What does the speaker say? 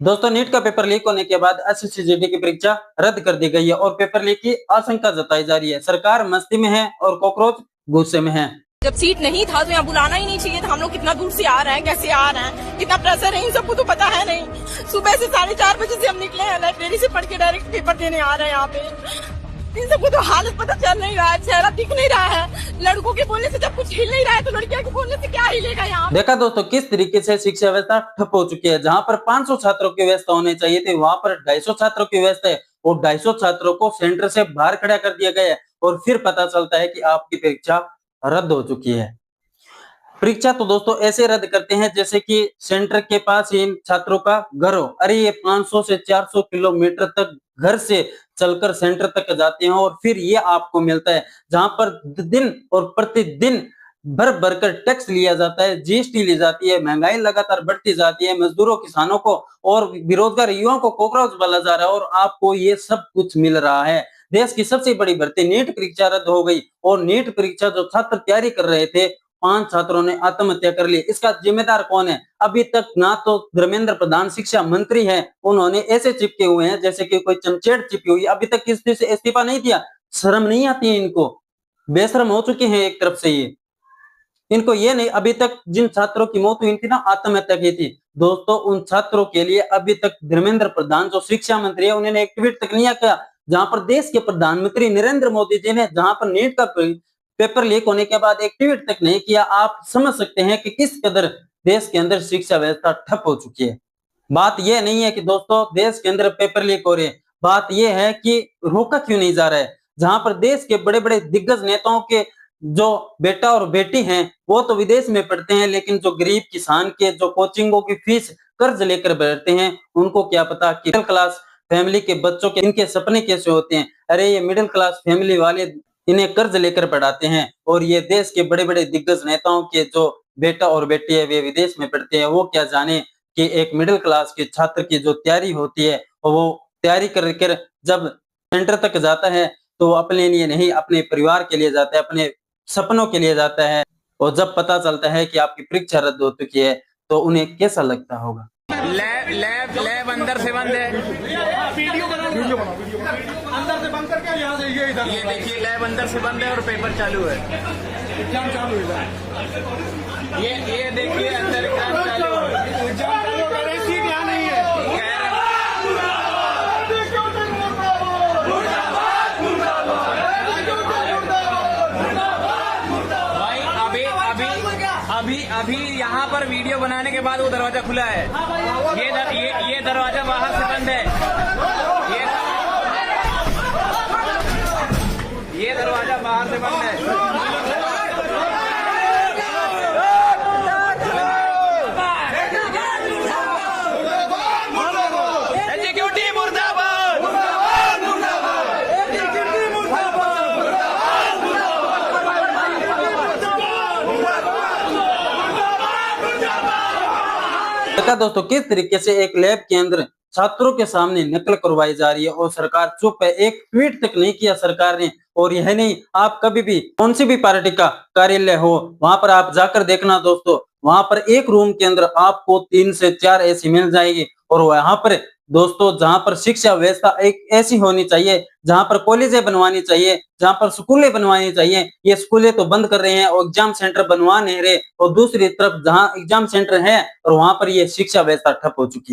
दोस्तों नीट का paper leak होने के बाद एसएससीजीडी की परीक्षा रद्द कर दी गई है और पेपर लीक की आशंका जताई जा रही है। सरकार मस्ती में है और कॉकरोच गुस्से में है। जब सीट नहीं था तो यहाँ बुलाना ही नहीं चाहिए था। हम लोग कितना दूर से आ रहे हैं, कैसे आ रहे हैं, कितना प्रेशर है, इन सबको तो पता है नहीं। सुबह से 4:30 बजे से हम निकले हैं, लाइब्रेरी से पढ़ के डायरेक्ट पेपर देने आ रहे हैं यहाँ पे। इन सबको तो हालत पता चल नहीं रहा है, चेहरा दिख नहीं रहा है। लड़कों के बोलने से जब कुछ हिल नहीं रहा है तो लड़कियों के बोलने से क्या हिलेगा यहाँ। देखा दोस्तों किस तरीके से शिक्षा व्यवस्था ठप हो चुकी है। जहां पर 500 छात्रों की व्यवस्था होनी चाहिए थी वहां पर 250 छात्रों की व्यवस्था है और 250 छात्रों को सेंटर से बाहर खड़ा कर दिया गया है और फिर पता चलता है कि आपकी परीक्षा रद्द हो चुकी है। परीक्षा तो दोस्तों ऐसे रद्द करते हैं जैसे कि सेंटर के पास ही इन छात्रों का घर हो। अरे ये 500 से 400 किलोमीटर तक घर से चलकर सेंटर तक जाते हैं और फिर ये आपको मिलता है जहां पर दिन और प्रतिदिन भर भरकर टैक्स लिया जाता है, जीएसटी ली जाती है, महंगाई लगातार बढ़ती जाती है, मजदूरों किसानों को और बेरोजगार युवाओं को कॉकरोच बोला जा रहा है और आपको ये सब कुछ मिल रहा है। देश की सबसे बड़ी भर्ती नीट परीक्षा रद्द हो गई और नीट परीक्षा जो छात्र तैयारी कर रहे थे 5 छात्रों ने आत्महत्या कर ली। इसका जिम्मेदार कौन है? अभी तक ना तो धर्मेंद्र प्रधान शिक्षा मंत्री हैं, उन्होंने ऐसे चिपके हुए हैं जैसे कि कोई चमचेड़ चिपकी हुई। अभी तक किसी से इस्तीफा नहीं दिया। शर्म नहीं आती है इनको? बेशर्म हो चुके हैं एक तरफ से ये। इनको ये नहीं, अभी तक जिन छात्रों की मौत हुई थी ना, आत्महत्या की थी दोस्तों, उन छात्रों के लिए अभी तक धर्मेंद्र प्रधान जो शिक्षा मंत्री है उन्होंने एक ट्वीट तक नहीं किया। जहां पर देश के प्रधानमंत्री नरेंद्र मोदी जी ने जहां पर नीट का पेपर लीक होने के बाद एक ट्वीट तक नहीं किया। आप समझ सकते हैं कि किस कदर देश के अंदर शिक्षा व्यवस्था ठप हो चुकी है। बात यह नहीं है कि दोस्तों देश के अंदर पेपर लीक हो रहे हैं, बात यह है कि रोका क्यों नहीं जा रहा है। जहां पर देश के बड़े बड़े दिग्गज नेताओं के जो बेटा और बेटी हैं वो तो विदेश में पढ़ते हैं, लेकिन जो गरीब किसान के जो कोचिंगों की फीस कर्ज लेकर बैठते हैं उनको क्या पता कि मिडिल क्लास फैमिली के बच्चों के इनके सपने कैसे होते हैं। अरे ये मिडिल क्लास फैमिली वाले इन्हें कर्ज लेकर पढ़ाते हैं और ये देश के बड़े बड़े दिग्गज नेताओं के जो बेटा और बेटी है वे विदेश में पढ़ते हैं। वो क्या जाने कि एक मिडिल क्लास के छात्र की जो तैयारी होती है और वो तैयारी कर जब सेंटर तक जाता है तो अपने लिए नहीं अपने परिवार के लिए जाता है, अपने सपनों के लिए जाता है और जब पता चलता है कि आपकी परीक्षा रद्द हो चुकी है तो उन्हें कैसा लगता होगा। लैब अंदर से बंद है। वीडियो अंदर से बंद करके यहाँ से ये देखिए लैब अंदर से बंद है और पेपर चालू है, एग्जाम चालू है। ये देखिए अंदर एग्जाम चालू है, एग्जाम चालू हो रहा है, सीट यहाँ नहीं है। अभी यहाँ पर वीडियो बनाने के बाद वो दरवाजा खुला है। ये दरवाजा बाहर से बंद है। ये दरवाजा बाहर से बंद है। देखा दोस्तों किस तरीके से एक लैब के अंदर छात्रों के सामने नकल करवाई जा रही है और सरकार चुप है। एक ट्वीट तक नहीं किया सरकार ने। और यह नहीं, आप कभी भी कौन सी भी पार्टी का कार्यालय हो वहां पर आप जाकर देखना दोस्तों, वहां पर एक रूम के अंदर आपको 3 से 4 ऐसी मिल जाएगी। और वहां पर दोस्तों जहां पर शिक्षा व्यवस्था एक ऐसी होनी चाहिए, जहां पर कॉलेजें बनवानी चाहिए, जहां पर स्कूलें बनवानी चाहिए, ये स्कूलें तो बंद कर रहे हैं और एग्जाम सेंटर बनवा नहीं रहे। और दूसरी तरफ जहां एग्जाम सेंटर है और वहां पर ये शिक्षा व्यवस्था ठप हो चुकी है।